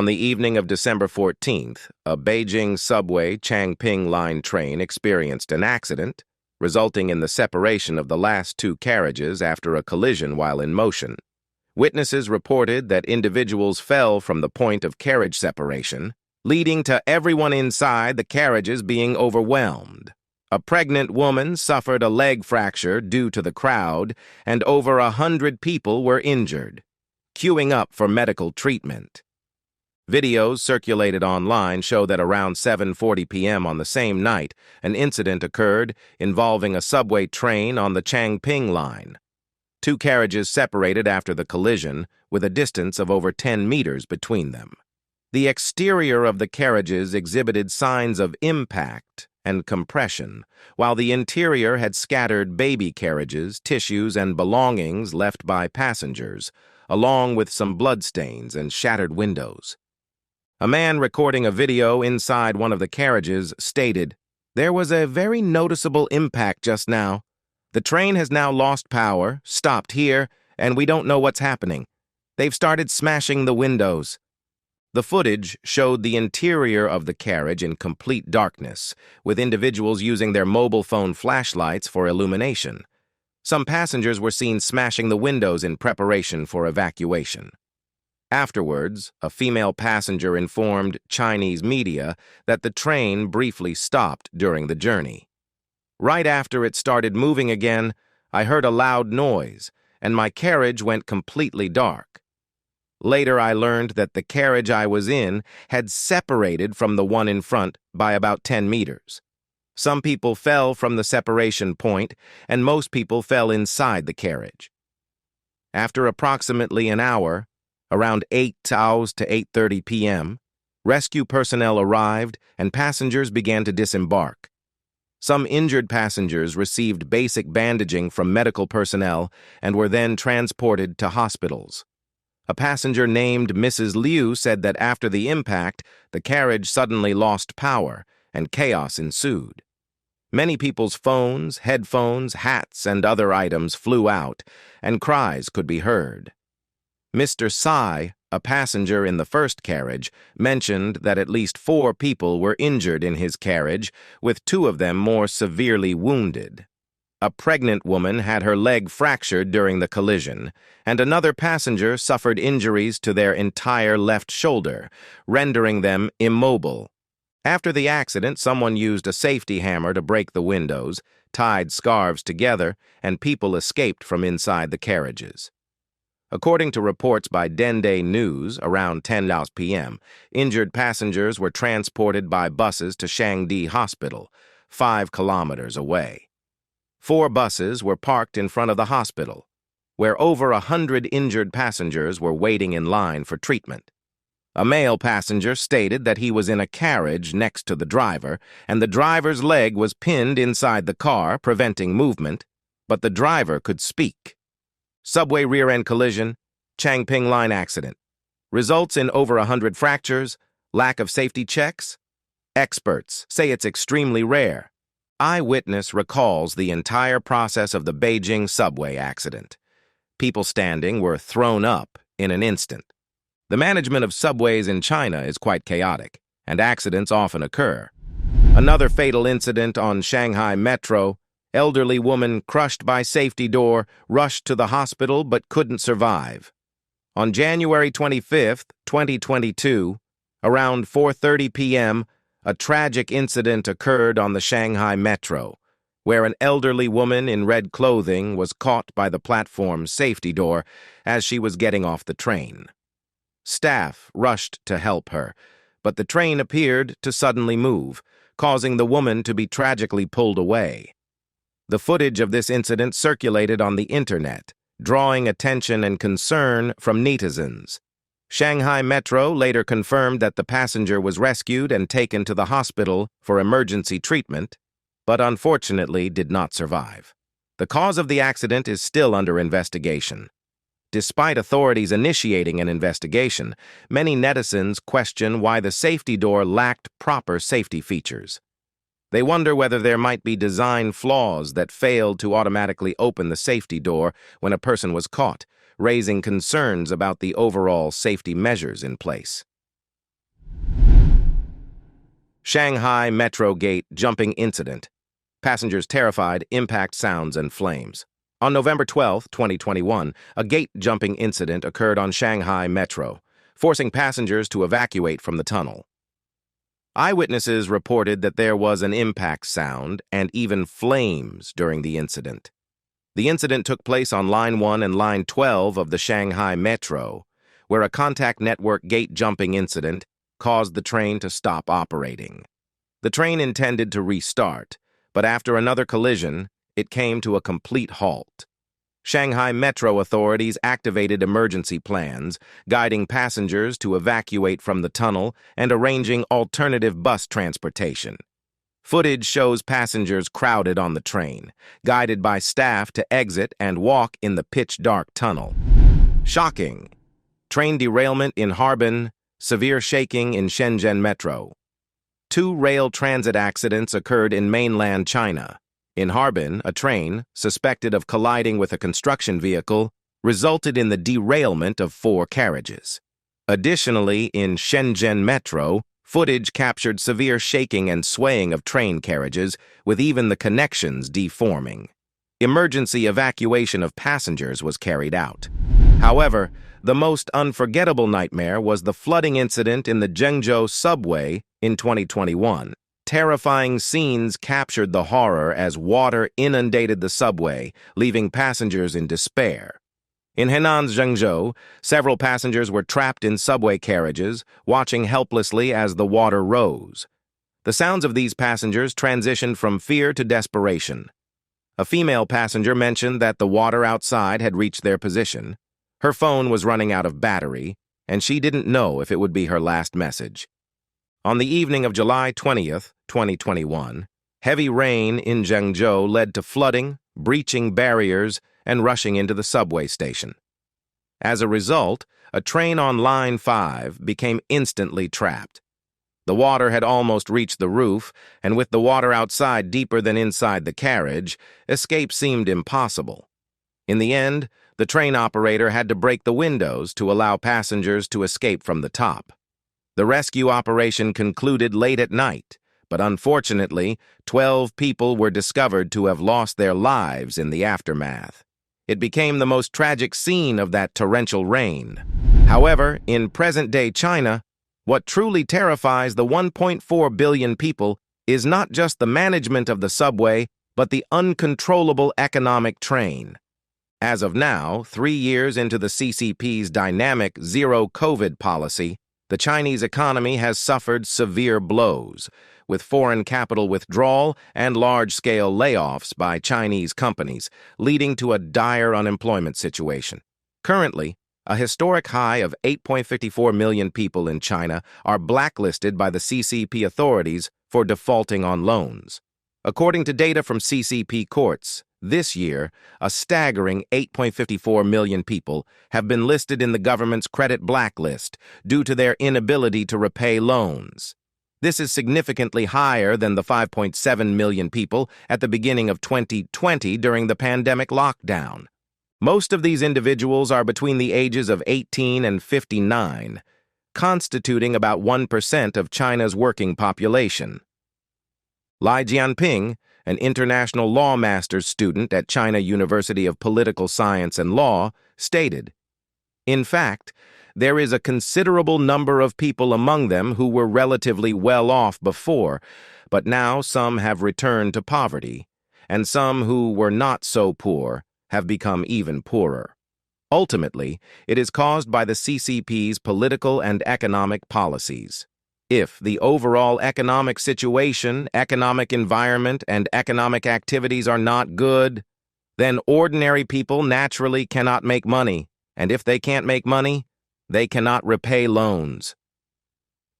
On the evening of December 14th, a Beijing Subway Changping Line train experienced an accident, resulting in the separation of the last two carriages after a collision while in motion. Witnesses reported that individuals fell from the point of carriage separation, leading to everyone inside the carriages being overwhelmed. A pregnant woman suffered a leg fracture due to the crowd, and over 100 people were injured, queuing up for medical treatment. Videos circulated online show that around 7:40 p.m. on the same night, an incident occurred involving a subway train on the Changping line. Two carriages separated after the collision, with a distance of over 10 meters between them. The exterior of the carriages exhibited signs of impact and compression, while the interior had scattered baby carriages, tissues, and belongings left by passengers, along with some bloodstains and shattered windows. A man recording a video inside one of the carriages stated, "There was a very noticeable impact just now. The train has now lost power, stopped here, and we don't know what's happening. They've started smashing the windows." The footage showed the interior of the carriage in complete darkness, with individuals using their mobile phone flashlights for illumination. Some passengers were seen smashing the windows in preparation for evacuation. Afterwards, a female passenger informed Chinese media that the train briefly stopped during the journey. "Right after it started moving again, I heard a loud noise, and my carriage went completely dark. Later, I learned that the carriage I was in had separated from the one in front by about 10 meters. Some people fell from the separation point, and most people fell inside the carriage. After approximately an hour, around 8 hours to 8:30 p.m., rescue personnel arrived and passengers began to disembark. Some injured passengers received basic bandaging from medical personnel and were then transported to hospitals. A passenger named Mrs. Liu said that after the impact, the carriage suddenly lost power and chaos ensued. Many people's phones, headphones, hats, and other items flew out, and cries could be heard. Mr. Tsai, a passenger in the first carriage, mentioned that at least 4 people were injured in his carriage, with 2 of them more severely wounded. A pregnant woman had her leg fractured during the collision, and another passenger suffered injuries to their entire left shoulder, rendering them immobile. After the accident, someone used a safety hammer to break the windows, tied scarves together, and people escaped from inside the carriages. According to reports by Dende News, around 10 p.m., injured passengers were transported by buses to Shangdi Hospital, 5 kilometers away. 4 buses were parked in front of the hospital, where over 100 injured passengers were waiting in line for treatment. A male passenger stated that he was in a carriage next to the driver, and the driver's leg was pinned inside the car, preventing movement, but the driver could speak. Subway rear-end collision, Changping line accident. Results in over 100 fractures, lack of safety checks. Experts say it's extremely rare. Eyewitness recalls the entire process of the Beijing Subway accident. People standing were thrown up in an instant. The management of subways in China is quite chaotic, and accidents often occur. Another fatal incident on Shanghai Metro. Elderly woman crushed by safety door, rushed to the hospital but couldn't survive. On January 25, 2022, around 4:30 p.m., a tragic incident occurred on the Shanghai Metro, where an elderly woman in red clothing was caught by the platform's safety door as she was getting off the train. Staff rushed to help her, but the train appeared to suddenly move, causing the woman to be tragically pulled away. The footage of this incident circulated on the internet, drawing attention and concern from netizens. Shanghai Metro later confirmed that the passenger was rescued and taken to the hospital for emergency treatment, but unfortunately did not survive. The cause of the accident is still under investigation. Despite authorities initiating an investigation, many netizens question why the safety door lacked proper safety features. They wonder whether there might be design flaws that failed to automatically open the safety door when a person was caught, raising concerns about the overall safety measures in place. Shanghai Metro gate jumping incident. Passengers terrified, impact sounds and flames. On November 12, 2021, a gate jumping incident occurred on Shanghai Metro, forcing passengers to evacuate from the tunnel. Eyewitnesses reported that there was an impact sound and even flames during the incident. The incident took place on Line 1 and Line 12 of the Shanghai Metro, where a contact network gate jumping incident caused the train to stop operating. The train intended to restart, but after another collision, it came to a complete halt. Shanghai Metro authorities activated emergency plans, guiding passengers to evacuate from the tunnel and arranging alternative bus transportation. Footage shows passengers crowded on the train, guided by staff to exit and walk in the pitch-dark tunnel. Shocking. Train derailment in Harbin, severe shaking in Shenzhen Metro. 2 rail transit accidents occurred in mainland China. In Harbin, a train, suspected of colliding with a construction vehicle, resulted in the derailment of 4 carriages. Additionally, in Shenzhen Metro, footage captured severe shaking and swaying of train carriages, with even the connections deforming. Emergency evacuation of passengers was carried out. However, the most unforgettable nightmare was the flooding incident in the Beijing Subway in 2021. Terrifying scenes captured the horror as water inundated the subway, leaving passengers in despair. In Hennan's Zhengzhou, several passengers were trapped in subway carriages, watching helplessly as the water rose. The sounds of these passengers transitioned from fear to desperation. A female passenger mentioned that the water outside had reached their position. Her phone was running out of battery, and she didn't know if it would be her last message. On the evening of July 20th, 2021, heavy rain in Zhengzhou led to flooding, breaching barriers, and rushing into the subway station. As a result, a train on Line 5 became instantly trapped. The water had almost reached the roof, and with the water outside deeper than inside the carriage, escape seemed impossible. In the end, the train operator had to break the windows to allow passengers to escape from the top. The rescue operation concluded late at night, but unfortunately, 12 people were discovered to have lost their lives in the aftermath. It became the most tragic scene of that torrential rain. However, in present-day China, what truly terrifies the 1.4 billion people is not just the management of the subway, but the uncontrollable economic train. As of now, 3 years into the CCP's dynamic zero-COVID policy, the Chinese economy has suffered severe blows, with foreign capital withdrawal and large-scale layoffs by Chinese companies, leading to a dire unemployment situation. Currently, a historic high of 8.54 million people in China are blacklisted by the CCP authorities for defaulting on loans. According to data from CCP courts, this year, a staggering 8.54 million people have been listed in the government's credit blacklist due to their inability to repay loans. This is significantly higher than the 5.7 million people at the beginning of 2020 during the pandemic lockdown. Most of these individuals are between the ages of 18 and 59, constituting about 1% of China's working population. Li Jianping, an international law master's student at China University of Political Science and Law, stated, "In fact, there is a considerable number of people among them who were relatively well off before, but now some have returned to poverty, and some who were not so poor have become even poorer. Ultimately, it is caused by the CCP's political and economic policies. If the overall economic situation, economic environment, and economic activities are not good, then ordinary people naturally cannot make money, and if they can't make money, they cannot repay loans."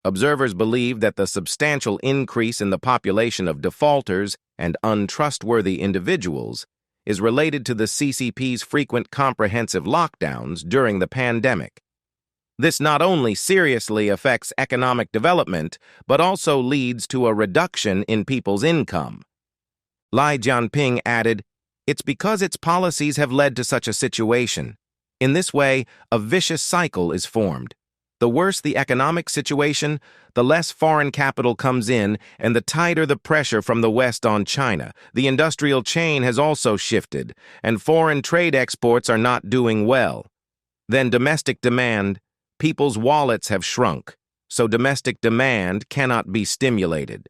Observers believe that the substantial increase in the population of defaulters and untrustworthy individuals is related to the CCP's frequent comprehensive lockdowns during the pandemic. This not only seriously affects economic development, but also leads to a reduction in people's income. Li Jianping added, "It's because its policies have led to such a situation. In this way, a vicious cycle is formed. The worse the economic situation, the less foreign capital comes in and the tighter the pressure from the West on China. The industrial chain has also shifted, and foreign trade exports are not doing well. Then domestic demand, people's wallets have shrunk, so domestic demand cannot be stimulated.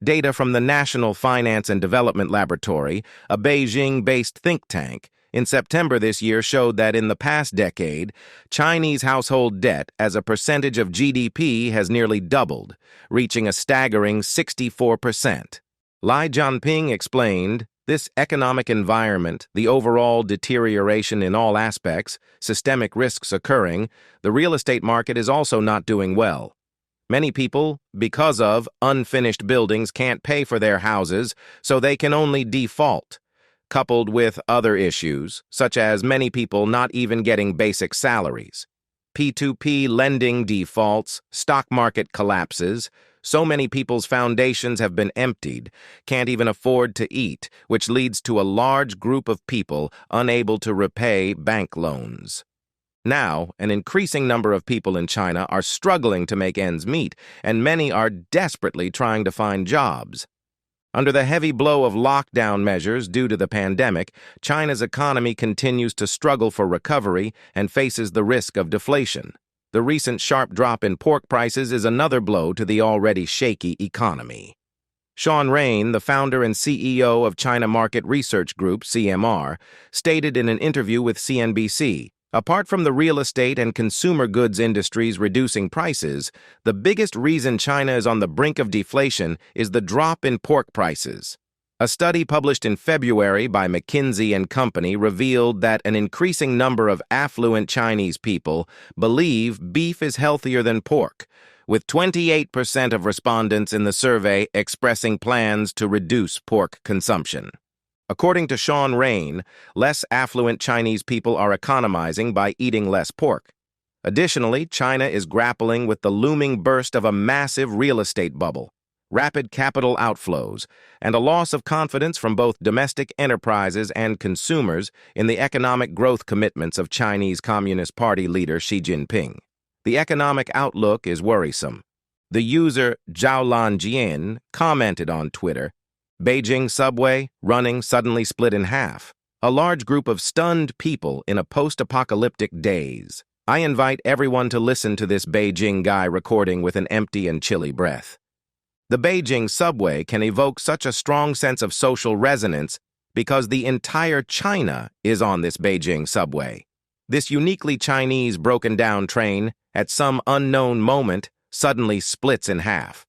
Data from the National Finance and Development Laboratory, a Beijing-based think tank, in September this year showed that in the past decade, Chinese household debt as a percentage of GDP has nearly doubled, reaching a staggering 64%. Li Jianping explained, this economic environment, the overall deterioration in all aspects, systemic risks occurring, the real estate market is also not doing well. Many people, because of unfinished buildings, can't pay for their houses, so they can only default, coupled with other issues, such as many people not even getting basic salaries. P2P lending defaults, stock market collapses, so many people's foundations have been emptied, can't even afford to eat, which leads to a large group of people unable to repay bank loans. Now, an increasing number of people in China are struggling to make ends meet, and many are desperately trying to find jobs. Under the heavy blow of lockdown measures due to the pandemic, China's economy continues to struggle for recovery and faces the risk of deflation. The recent sharp drop in pork prices is another blow to the already shaky economy. Sean Rain, the founder and CEO of China Market Research Group, CMR, stated in an interview with CNBC, apart from the real estate and consumer goods industries reducing prices, the biggest reason China is on the brink of deflation is the drop in pork prices. A study published in February by McKinsey & Company revealed that an increasing number of affluent Chinese people believe beef is healthier than pork, with 28% of respondents in the survey expressing plans to reduce pork consumption. According to Sean Rain, less affluent Chinese people are economizing by eating less pork. Additionally, China is grappling with the looming burst of a massive real estate bubble, rapid capital outflows, and a loss of confidence from both domestic enterprises and consumers in the economic growth commitments of Chinese Communist Party leader Xi Jinping. The economic outlook is worrisome. The user Zhaolan Jian commented on Twitter, Beijing Subway, running suddenly split in half. A large group of stunned people in a post-apocalyptic daze. I invite everyone to listen to this Beijing guy recording with an empty and chilly breath. The Beijing Subway can evoke such a strong sense of social resonance because the entire China is on this Beijing Subway. This uniquely Chinese broken-down train, at some unknown moment, suddenly splits in half.